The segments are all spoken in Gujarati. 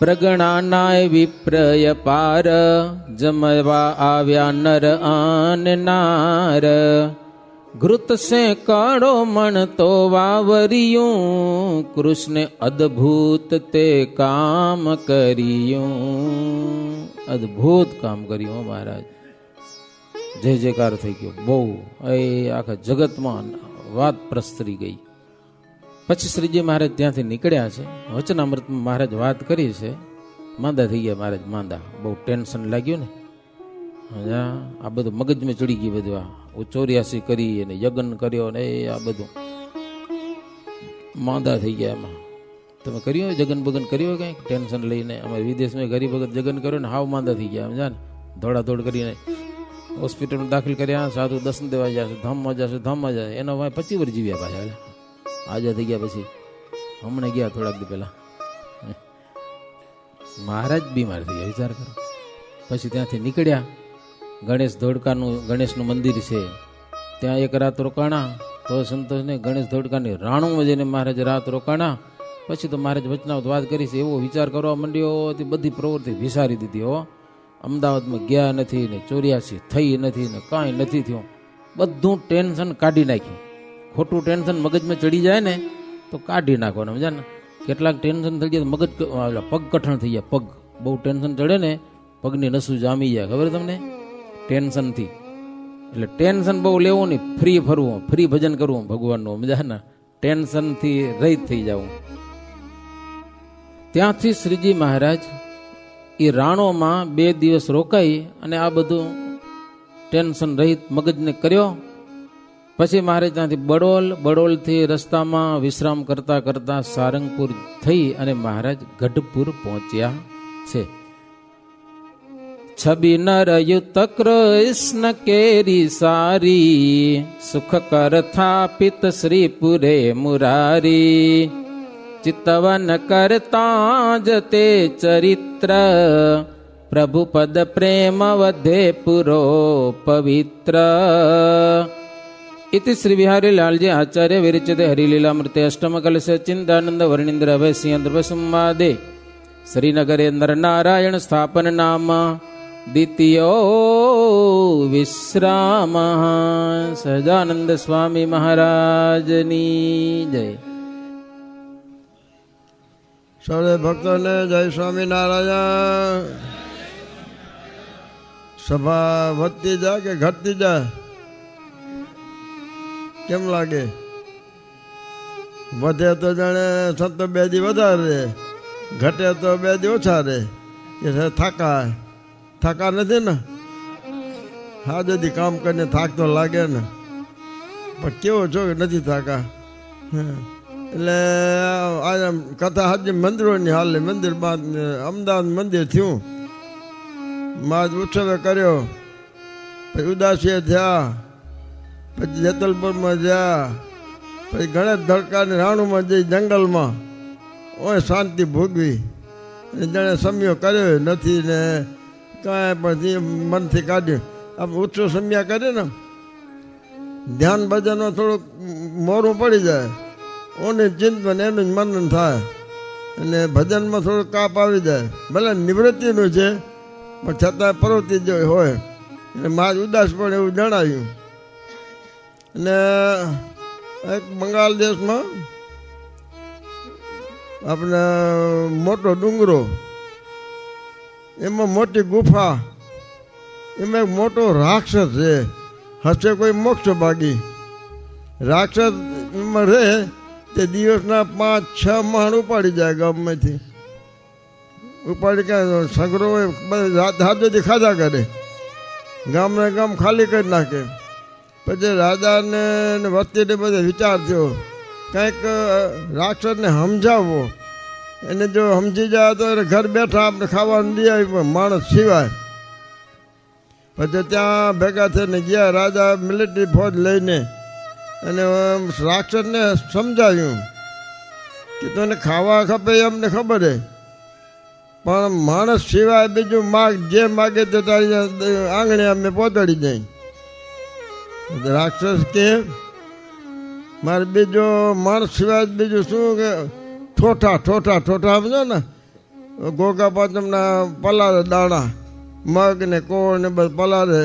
પ્રગણાનાય વિપ્રય પાર, જમવા આવ્યા નર આને નાર. ઘૃત સે કાળો મણ તો વાવરિયું, કૃષ્ણે અદ્ભુત તે કામ કર્યું. અદ્ભુત કામ કર્યું મહારાજ. જય જયકાર થઈ ગયો બહુ. એ આખા જગતમાં વાત પ્રસરી ગઈ. પછી શ્રીજી મહારાજ ત્યાંથી નીકળ્યા છે. વચનામૃતમાં મહારાજ વાત કરી છે. માંદા થઈ ગયા મહારાજ, માંદા. બહુ ટેન્શન લાગ્યું ને. આ બધું મગજમાં ચડી ગયું બધું. આ 84 કરી અને યજ્ઞ કર્યો ને આ બધું માંદા થઈ ગયા. એમાં તમે કર્યું જગન બગન કર્યું કંઈક ટેન્શન લઈને? અમે વિદેશમાં ગરીબ વખત જગન કર્યો ને હાવ માંદા થઈ ગયા. સમજા ને, દોડાદોડ કરીને હોસ્પિટલમાં દાખલ કર્યા. સાધુ દર્શન દેવા જશે, ધામમાં જશે, ધામમાં જશે. એના ભાઈ 25 વર્ષ જીવ્યા પાછા. આજે થઈ ગયા. પછી હમણાં ગયા થોડાક દી પહેલા મહારાજ બીમાર થઈ ગયા. વિચાર કરો. પછી ત્યાંથી નીકળ્યા. ગણેશ ધોળકાનું ગણેશનું મંદિર છે ત્યાં એક રાત રોકાણા. તો સંતોષને ગણેશ ધોળકાની રાણુમાં જઈને મહારાજ રાત રોકાણા. પછી તો મહારાજ વચનાવત વાત કરી છે. એવો વિચાર કરવા માંડ્યો, બધી પ્રવૃત્તિ વિસારી દીધી. હો, અમદાવાદમાં ગયા નથી ને 84 થઈ નથી ને કાંઈ નથી થયું. બધું ટેન્શન કાઢી નાખ્યું. ખોટું ટેન્શન મગજમાં ચડી જાય ને તો કાઢી નાખવાનું. સમજા ને, કેટલાક ટેન્શન થઈ જાય મગજ પગ કઠણ થઈ જાય. પગ બહુ ટેન્શન ચડે ને પગની નસું જામી જાય. ખબર તમને? ટેન્શનથી. એટલે ટેન્શન બહુ લેવું નહીં, ફ્રી ફરવું, ફ્રી ભજન કરવું ભગવાનનું. મજા ને, ટેન્શનથી રહિત થઈ જવું. ત્યાંથી શ્રીજી મહારાજ એ રાણોમાં 2 દિવસ રોકાઈ અને આ બધું ટેન્શન રહિત મગજને કર્યો. પછી મહારાજ ત્યાંથી બડોલથી રસ્તામાં વિશ્રામ કરતા કરતા સારંગપુર થઈ અને મહારાજ ગઢપુર પહોંચ્યા છે. છબી નરયુત કૃષ્ણ કેરી સારી, સુખ કર થાપિત શ્રીપુરે મુરારી. ચિતવન કરતા જતે ચરિત્ર, પ્રભુ પદ પ્રેમ વધે પુરો પવિત્ર. इति श्री बिहारी लालजी आचार्य विरचित हरिलीलामृते अष्टम कलश चिंतानंद वर्णिंद्र अभय सिंह द्रव्य संवादे श्रीनगरे नरनारायण स्थापन नाम द्वितीयो विश्राम. सहजानंद स्वामी महाराजनी जय. સૌને ભક્તોને જય સ્વામિનારાયણ. સભા વધતી જાય કે ઘટતી જાય? કેમ લાગે? વધે તો જાણે સંતો 2 દી વધારે રહે, ઘટે તો 2 દી ઓછા રહે. કે થાકા નથી ને? હા, જદી કામ કરીને થાક તો લાગે ને, પણ કેવો છો કે નથી થાકા. એટલે આ કથા હાજી મંદિરોની હાલે. મંદિરમાં અમદાવાદ મંદિર થયું, માજ ઉત્સવે કર્યો, પછી ઉદાસીએ થયા, પછી જેતલપુરમાં ગયા, પછી ગણેશ ધડકાની રાણુમાં જઈ જંગલમાં ઓય શાંતિ ભોગવી. જાણે સમયો કર્યો નથી ને કાંઈ પણ મનથી કાઢ્યું. આપણે ઉત્સવ સમયા કરીએ ને, ધ્યાન ભજનમાં થોડુંક મોરું પડી જાય. ઓને ચિંતન એનું જ મનન થાય અને ભજનમાં થોડુંક કાપ આવી જાય. ભલે નિવૃત્તિનું છે પણ છતાં પ્રવૃત્તિ જો હોય એટલે મારે ઉદાસ પણ એવું જણાવ્યું. અને એક બંગાળ દેશમાં આપણે મોટો ડુંગરો, એમાં મોટી ગુફા, એમાં એક મોટો રાક્ષસ છે. હશે કોઈ મોક્ષ ભાગી. રાક્ષસ એમાં રહે તે દિવસના 5-6 માણ ઉપાડી જાય ગામમાંથી. ઉપાડી ક્યાં સગરો હોય, રાત હાથેથી ખાધા કરે, ગામને ગામ ખાલી કરી નાખે. પછી રાજાને વસ્તીને બધો વિચાર થયો કંઈક રાક્ષસને સમજાવવો. એને જો સમજી જાય તો એને ઘર બેઠા આપણે ખાવાનું દે આવી માણસ સિવાય. પછી ત્યાં ભેગા થઈને ગયા રાજા મિલિટરી ફોજ લઈને, અને રાક્ષસને સમજાવ્યું કે તને ખાવા ખપે અમને ખબર છે, પણ માણસ સિવાય બીજું માગ જે માગે તે તારી આંગણે અમે પહોંચાડી જાય. રાક્ષસ કે મારે બીજો માણસ સિવાય બીજું શું કે ઠોઠા સમજો ને, ગોગા પાંચમના પલારે દાણા મગ ને કોળ ને બધું પલારે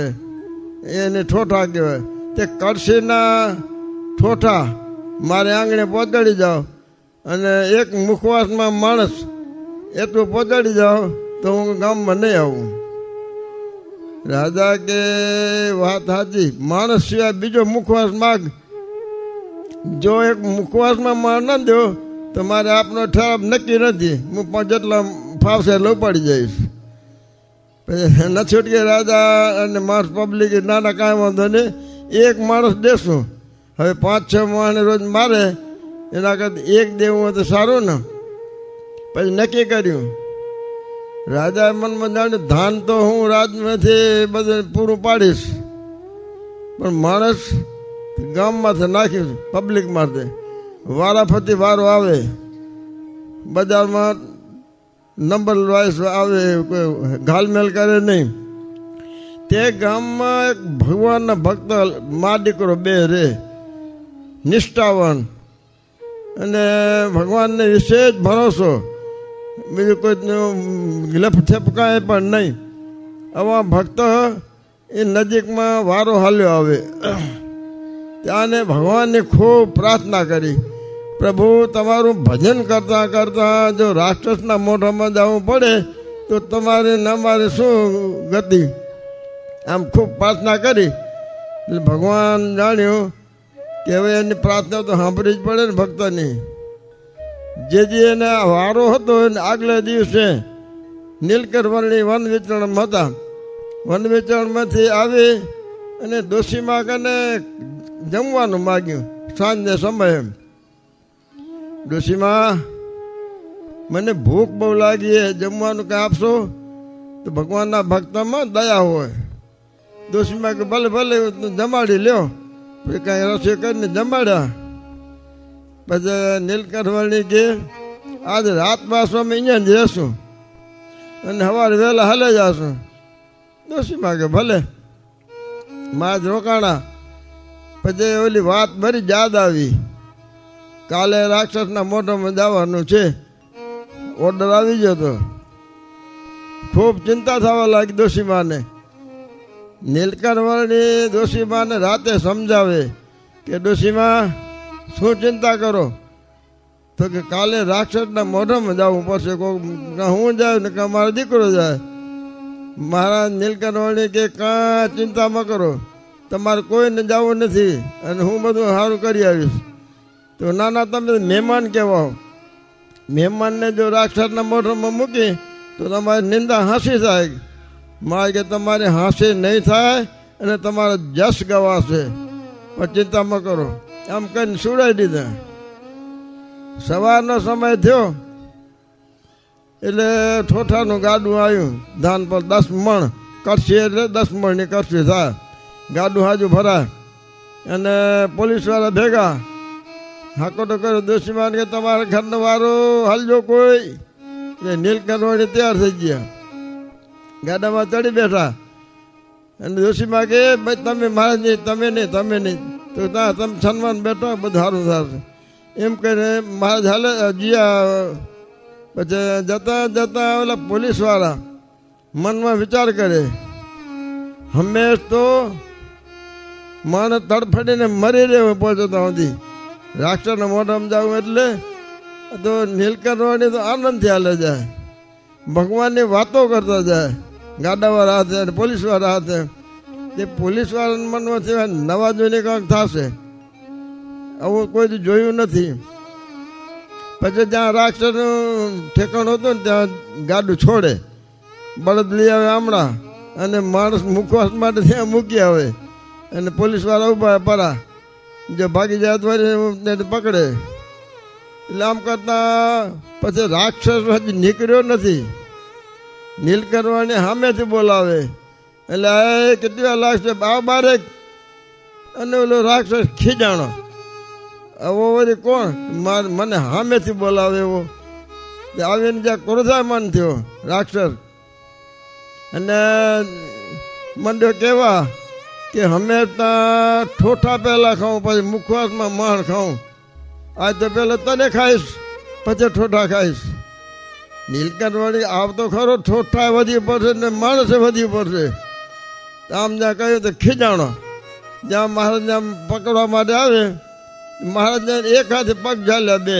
એને ઠોઠા કહેવાય. તે કળશીના ઠોઠા મારે આંગણે પહોંચાડી જાઓ અને એક મુખવાસમાં માણસ એટલું પહોંચાડી જાઓ તો હું ગામમાં નહીં આવું. રાજા કે વાત સાચી, માણસ સિવાય બીજો મુખવાસ માગ. જો એક મુખવાસમાં માર ન દો તો મારે આપનો ઠરાવ નક્કી નથી, હું જેટલા ફાવશે એટલો ઉપાડી જઈશ. પછી ન છૂટકે રાજા અને માણસ પબ્લિક નાના કાંઈ વાંધો નહીં, એક માણસ દેશું. હવે 5-6 માણસ રોજ મારે એના કરતાં એક દેવું હોય તો સારું ને. પછી નક્કી કર્યું. રાજાએ મનમાં જાણ્યું ધાન તો હું રાજમાંથી બધું પૂરું પાડીશ, પણ માણસ ગામમાંથી નાખીશ પબ્લિકમાંથી. વારાફરતી વારો આવે, બજારમાં નંબર વાઇઝ આવે, કોઈ ઘાલમેલ કરે નહીં. તે ગામમાં એક ભગવાનના ભક્ત મા દીકરો બે રે, નિષ્ઠાવાન અને ભગવાનને વિશેષ ભરોસો, બીજું કોઈ લપથેપ કાંઈ પણ નહીં. આવા ભક્ત એ નજીકમાં વારો હાલ્યો આવે. ત્યાંને ભગવાનની ખૂબ પ્રાર્થના કરી, પ્રભુ તમારું ભજન કરતાં કરતાં જો રાક્ષસના મોઢામાં જવું પડે તો તમારે ને અમારે શું ગતિ. આમ ખૂબ પ્રાર્થના કરી. એટલે ભગવાન જાણ્યું કે હવે એની પ્રાર્થના તો સાંભળવી જ પડે ને ભક્તની. જે એને વારો હતો એને આગલા દિવસે નીલકંઠ વર્ણી વન વિચરણમાં હતા. વન વિચરણમાંથી આવી અને ડોશીમા કને જમવાનું માગ્યું સાંજને સમયે. ડોશીમા મને ભૂખ બહુ લાગી, જમવાનું કંઈ આપશો? તો ભગવાનના ભક્તમાં દયા હોય. ડોશીમા કે ભલે ભલે જમાડી લ્યો. પછી કાંઈ રસોઈ કરીને જમાડ્યા. પછી નીલકંઠ વર્ણી કે આજે રાત બાસ અમે અહીંયા જ રહેશું અને સવારે વહેલા હાલે જશું. ડોશીમા કે ભલે. માં જ રોકાણા. પછી ઓલી વાત બરી યાદ આવી, કાલે રાક્ષસના મોઢામાં જવાનું છે, ઓર્ડર આવી ગયો તો. ખૂબ ચિંતા થવા લાગી ડોશીમાને. નીલકંઠ વર્ણી ડોશીમાને રાતે સમજાવે કે ડોશીમા શું ચિંતા કરો? તો કે કાલે રાક્ષસના મોઢામાં જવું પડશે. હું જાય ને કાં મારો દીકરો જાય. મહારાજ નીલકંઠ વર્ણી કે કાં ચિંતા ન કરો, તમારે કોઈને જવું નથી અને હું બધું સારું કરી આવીશ. તો નાના તમે મહેમાન કહેવાઓ. મહેમાનને જો રાક્ષસના મોઢામાં મૂકી તો તમારી નિંદા હાંસી થાય. મારે કે તમારે હાંસી નહીં થાય અને તમારો જશ ગવાશે, પણ ચિંતા ન કરો. આમ કરીને સુડાઈ દીધા. સવારનો સમય થયો એટલે ઠોઠાનું ગાડું આવ્યું. ધાન પર 10 મણ કરશી એટલે 10 મણની કરશી થાય. ગાડું હાજુ ભરાય અને પોલીસવાળા ભેગા. હાકોટો કર્યો ડોશીમાને કે તમારા ઘરનો વારો હાલજો કોઈ. એટલે નીલકંઠ વર્ણી તૈયાર થઈ ગયા, ગાડામાં ચડી બેઠા. અને ડોશીમા કે ભાઈ તમે મારે નહીં, તમે નહીં, તમે નહીં. તો ત્યાં તમે સન્માન બેઠો બધું સારું થશે એમ કહીને મહારાજ હાલે જીયા. પછી જતા જતા ઓલા પોલીસવાળા મનમાં વિચાર કરે, હંમેશ તો માણસ તડફડીને મરી રહ્યો પહોંચતા સુધી રાક્ષસના મોઢામાં જવું એટલે તો નીલકંઠ વર્ણી તો આનંદથી હાલે જાય, ભગવાનની વાતો કરતા જાય ગાડાવાળા હાથે અને પોલીસવાળા હાથે. તે પોલીસવાળાના મનમાંથી નવા જોઈને કાંઈક થશે, આવું કોઈ જોયું નથી. પછી જ્યાં રાક્ષસનું ઠેકાણું હતું ને ત્યાં ગાડું છોડે, બળદ લઈ આવે આમળા અને માણસ મુખવાસ માટે ત્યાં મૂકી આવે અને પોલીસવાળા ઊભા પરા. જો ભાગી જાય તો પકડે. એટલે આમ કરતાં પછી રાક્ષસ હજી નીકળ્યો નથી. નીલકંઠ વર્ણી સામેથી બોલાવે એટલે એ કેટલી વાર લાગશે બારેક. અને ઓલો રાક્ષસ ખીજાણો, આવો વળી કોણ મને સામેથી બોલાવે એવો. આવીને જ્યાં ક્રોધામાન થયો રાક્ષસ અને મંડ્યો કહેવા કે હંમેશા ઠોઠા પહેલાં ખાઉં પછી મુખવાસમાં માણ ખાઉં. આજ તો પહેલાં તને ખાઈશ પછી ઠોઠા ખાઈશ. નીલકંઠ આવતો ખરો, ઠોઠા વધી પડશે ને માણસે વધી પડશે. આમ જ્યાં કહ્યું તો ખીજાણો, જ્યાં મહારાજને આમ પકડવા માટે આવે, મહારાજને એક હાથે પગ ઝાલ્યા બે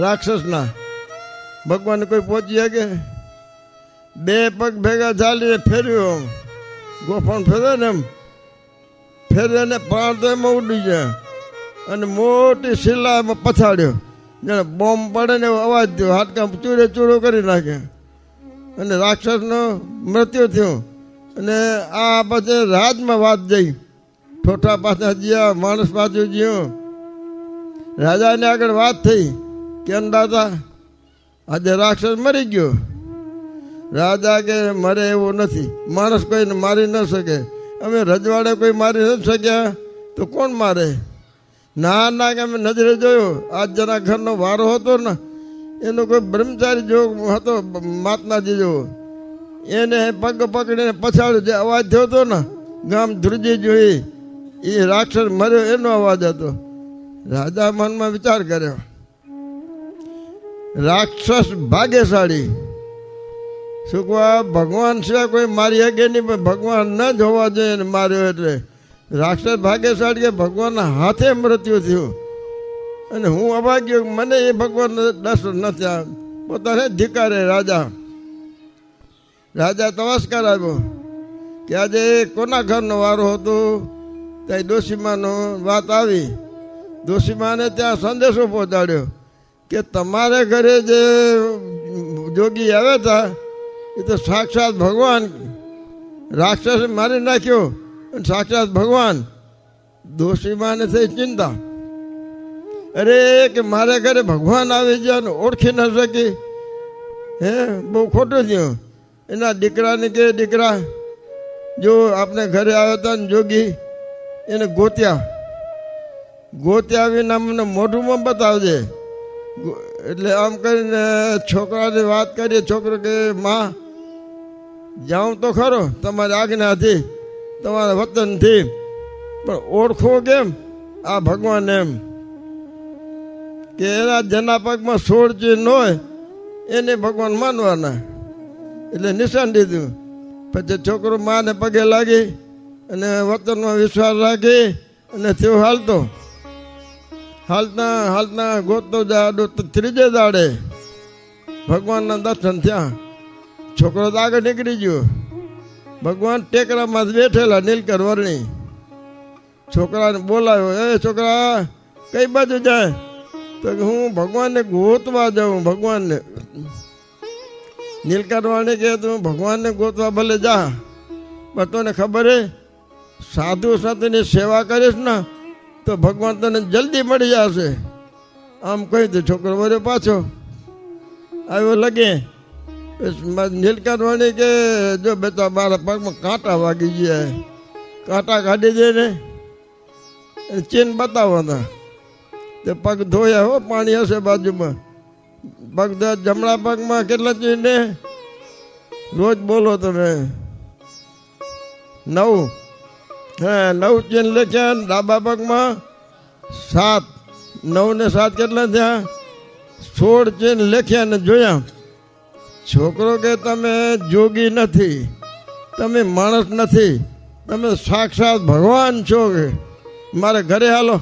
રાક્ષસના. ભગવાન કોઈ પહોંચી શકે? બે પગ ભેગા ઝાલીને ફેર્યો, ગોફણ ફેરવે ને એમ ફેરવે ને પ્રાણ તો એમાં ઉડી જાય અને મોટી શિલા એમાં પછાડ્યો, જાણે બોમ્બ પડે ને એવો અવાજ થયો, હાડકા ચૂરે ચૂરો કરી નાખે અને રાક્ષસનો મૃત્યુ થયું. અને આ પછી રાજમાં વાત જઈ, ઠોઠા પાછા જ્યાં માણસ પાછું જ્યો. રાજાને આગળ વાત થઈ કે અંદાતા આજે રાક્ષસ મરી ગયો. રાજા કે મરે એવું નથી, માણસ કોઈને મારી ન શકે. અમે રજવાડે કોઈ મારી નથી શક્યા તો કોણ મારે? ના ના કે અમે નજરે જોયો, આજ જરા ઘરનો વારો હતો ને એનો કોઈ બ્રહ્મચારી જો હતો માતનાજી જેવો, એને પગ પકડીને પછાડ્યો, જે અવાજ થયો હતો ને ગામ ધ્રુજી જોઈ, એ રાક્ષસ મર્યો એનો અવાજ હતો. રાજા મનમાં વિચાર કર્યો, રાક્ષસ ભાગ્યશાળી, શું કહો ભગવાન સિવાય કોઈ મારી શકે નહીં, પણ ભગવાન ન જ હોવા જોઈએ માર્યો એટલે રાક્ષસ ભાગ્યશાળી કે ભગવાનના હાથે મૃત્યુ થયું. અને હું અભાગ્યો, મને એ ભગવાન દર્શન નથી આ પોતાને ધિકારે. રાજા તવાસ્કાર આવ્યો કે આજે કોના ઘરનો વારો હતો? ત્યાં ડોશીમાનો વાત આવી. ડોશીમાને ત્યાં સંદેશો પહોંચાડ્યો કે તમારે ઘરે જે જોગી આવ્યા હતા એ તો સાક્ષાત ભગવાન, રાક્ષસ મારી નાખ્યો અને સાક્ષાત ભગવાન. ડોશીમાને થઈ ચિંતા, અરે કે મારે ઘરે ભગવાન આવી ગયા ને ઓળખી ન શકી, હે બહુ ખોટું થયું. એના દીકરાને કે દીકરા જો આપણે ઘરે આવ્યા હતા ને જોગી, એને ગોત્યા વિના મને મોઢુંમાં બતાવજે. એટલે આમ કરીને છોકરાને વાત કરીએ. છોકરો કે માં જાઉં તો ખરો તમારી આજ્ઞાથી, તમારા વતનથી, પણ ઓળખો કેમ આ ભગવાન? એમ કે એના જેના પગમાં 16 ચિહ્ન હોય એને ભગવાન માનવાના. એટલે નિશાન દીધું. પછી છોકરો માને પગે લાગી અને વતનમાં વિશ્વાસ રાખી અને થયો હાલતા ગોતતો જાડો. ત્રીજે દાડે ભગવાનના દર્શન થયા. છોકરો તો આગળ નીકળી ગયો. ભગવાન ટેકરામાં બેઠેલા નીલકંઠ વર્ણી. છોકરાને બોલાવ્યો, એ છોકરા કઈ બાજુ જાય? તો હું ભગવાનને ગોતવા જાઉં. ભગવાનને નીલકંઠ વર્ણી કહે તું ભગવાનને ગોતવા ભલે જા, પણ તને ખબર હે સાધુ સંતની સેવા કરીશ ને તો ભગવાન તને જલ્દી મળી જશે. આમ કહી તો છોકરો વર્યો પાછો આવ્યો લગે. નીલકંઠ વર્ણી કે જો બેટા મારા પગમાં કાંટા વાગી ગયા, કાંટા કાઢી દે ને ચીન બતાવવાના. તે પગ ધોયા હો, પાણી હશે બાજુમાં. પગ જમણા પગમાં કેટલા ચીન ને રોજ બોલો તમે? 9. હા 9 ચીન લખ્યા. ડાબા પગમાં 7. 9 ને 7 કેટલા થયા? 16 ચીન લખ્યા ને જોયા. છોકરો કે તમે જોગી નથી, તમે માણસ નથી, તમે સાક્ષાત ભગવાન છો. કે મારે ઘરે હાલો.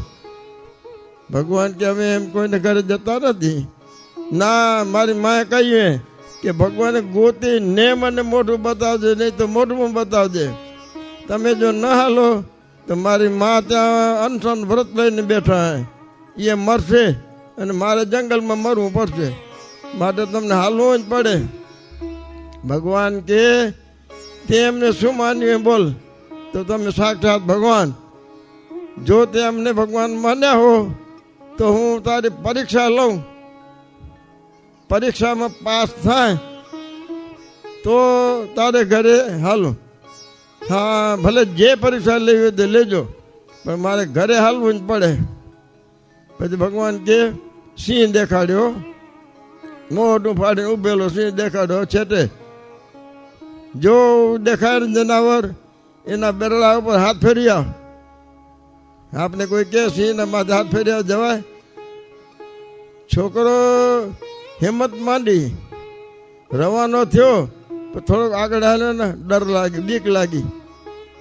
ભગવાન કે અમે એમ કોઈને ઘરે જતા નથી. ના, મારી માએ કહ્યું કે ભગવાને ગોતી ને મને મોઢું બતાવજે, નહીં તો મોઢું બતાવજે. તમે જો ન હાલો તો મારી મા ત્યાં અનશન વ્રત લઈને બેઠા હે, એ મરશે અને મારે જંગલમાં મરવું પડશે, માટે તમને હાલવું જ પડે. ભગવાન કે તે એમને શું માન્યું બોલ? તો તમે સાક્ષાત ભગવાન. જો તે અમને ભગવાન માન્યા હો તો હું તારી પરીક્ષા લઉં. પરીક્ષામાં પાસ થાય તો તારે ઘરે હાલો. હા ભલે જે પરીક્ષા લેવી હોય તે લેજો, પણ મારે ઘરે હાલવું જ પડે. પછી ભગવાન કે સિંહ દેખાડ્યો, મોઢું ફાડીને ઉભેલો સિંહ દેખાડ્યો છેટે. જો દેખાય જનાવર એના બેરડા ઉપર હાથ ફેર્યા. આપણે કોઈ કે સિંહના માથે હાથ ફેર્યા જવાય? છોકરો હિંમત માંડી રવાનો થયો તો થોડોક આગળ હાલ્યો ને ડર લાગી, બીક લાગી,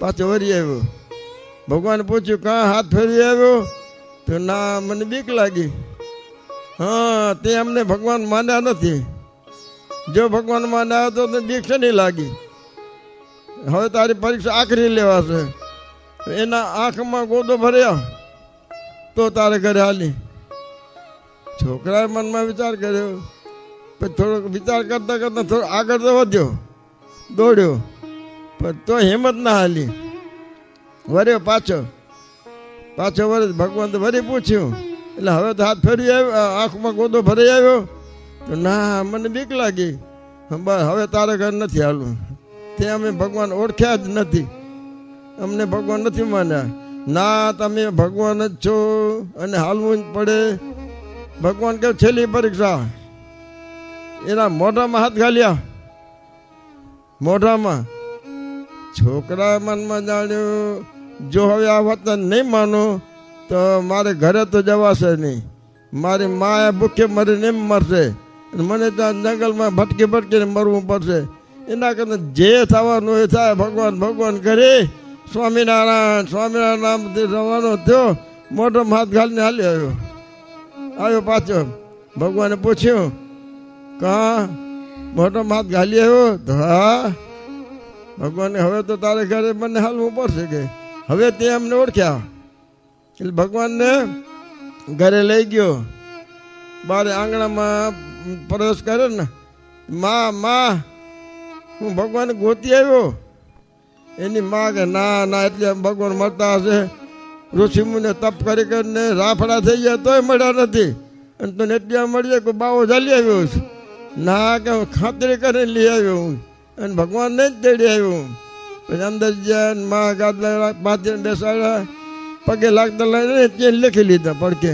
પાછો વળી આવ્યો. ભગવાને પૂછ્યું કાં હાથ ફેરવી આવ્યો? તો ના, મને બીક લાગી. હા, તે અમને ભગવાન માન્યા નથી. જો ભગવાન માન્યા તો બીક છે નહીં લાગી. હવે તારી પરીક્ષા આખરી લેવાશે. એના આંખમાં ગોદો ભર્યા તો તારે ઘરે હાલી. છોકરાએ મનમાં વિચાર કર્યો, પછી થોડોક વિચાર કરતા કરતા થોડો આગળ તો વધ્યો, દોડ્યો, પણ તો હિંમત ના હાલી. વર્યો પાછો વરે. ભગવાન તો વરી પૂછ્યું, એટલે હવે તો હાથ ફેરવી આવ્યો, આંખમાં ગોદો ભરાઈ આવ્યો. તો ના, મને બીક લાગી. બસ હવે તારે ઘર નથી હાલવું. તે અમે ભગવાન ઓળખ્યા જ નથી, અમને ભગવાન નથી માન્યા. ના, તમે ભગવાન જ છો અને હાલવું જ પડે. ભગવાન કે છેલ્લી પરીક્ષા. એના મોઢામાં હાથ ઘાલ્યા, મોઢામાં. છોકરા મનમાં જાણ્યું, જો હવે આ વતન નહીં માનું તો મારે ઘરે તો જવાશે નહીં. મારી માએ ભૂખે મરીને એમ મરશે, મને ત્યાં જંગલમાં ભટકી ભટકીને મરવું પડશે. એના કરતા જે થવાનું એ થાય. ભગવાન ભગવાન કરી સ્વામિનારાયણ સ્વામિનારાયણ નામથી રવાનો થયો. મોઢામાં હાથ ઘાલીને હાલી આવ્યો પાછો. ભગવાને પૂછ્યું કાં મોઢામાં હાથ ઘાલી આવ્યો? તો હા. ભગવાને હવે તો તારે ઘરે મને હાલવું પડશે કે હવે તે અમને ઓળખ્યા. એટલે ભગવાનને ઘરે લઈ ગયો. બારે આંગણામાં પ્રવેશ કરે ને, માં હું ભગવાન ગોતી આવ્યો. એની માં કે ના એટલે ભગવાન મળતા હશે. ઋષિમુને તપ કરી કરીને રાફડા થઈ ગયા તોય મળ્યા નથી, અને તને એટલી મળીએ કોઈ બાવો ચાલી આવ્યો છે. ના, કે હું ખાતરી કરીને લઈ આવ્યો હું, અને ભગવાનને જ તેડી આવ્યો. પછી અંદર ગયા, માં ગાદલા પાથરીને બેસાડ્યા, પગે લાગતા લઈને ચેન લખી લીધા પડકે,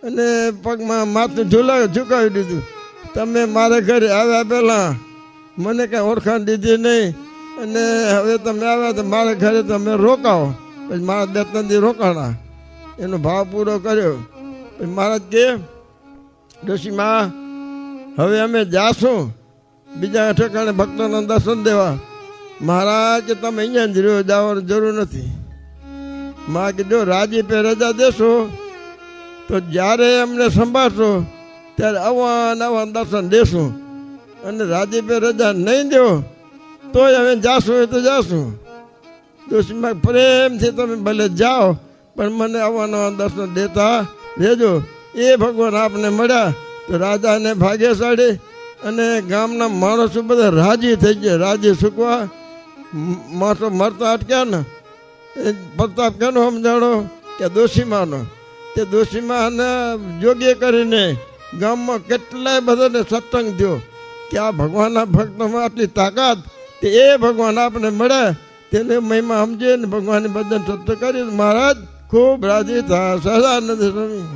અને પગમાં માથું ઝુકાવી દીધું. તમે મારે ઘરે આવ્યા પહેલાં મને કાંઈ ઓળખાણ દીધી નહીં, અને હવે તમે આવ્યા તો મારા ઘરે તમે રોકાવો. પછી મારા 2-3 દી રોકાણા, એનો ભાવ પૂરો કર્યો. પછી મહારાજ કે ડોશીમાં હવે અમે જાશું બીજા ઠેકાણે ભક્તોના દર્શન દેવા. મહારાજ કે તમે અહીંયા જ રહ્યો, જવાની જરૂર નથી. માં કે જો રાજી પે રજા દેશો તો જ્યારે અમને સંભાળશો ત્યારે અવાન દર્શન દેશું, અને રાજી પે રજા નહીં દો તોય અમે જાશું એ તો જાશું. દોષીમાં પ્રેમથી તમે ભલે જાઓ પણ મને અવાનવા દર્શન દેતા રહેજો. એ ભગવાન આપને મળ્યા તો રાજાને ભાગ્યશાળી અને ગામના માણસો બધા રાજી થઈ ગયા. રાજી સુકવા માણસો મરતા અટક્યા ને એ પ્રતાપ કેનો સમજાણો કે દોશીમાનો. તે દોશીમાને યોગ્ય કરીને ગામમાં કેટલાય બધાને સત્સંગ થયો કે આ ભગવાનના ભક્તમાં આટલી તાકાત. તે એ ભગવાન આપને મળ્યા, તેને મહિમા સમજીને ભગવાનની ભજન સત્સંગ કરી મહારાજ ખૂબ રાજી થયા. સહજાનંદ સ્વામી.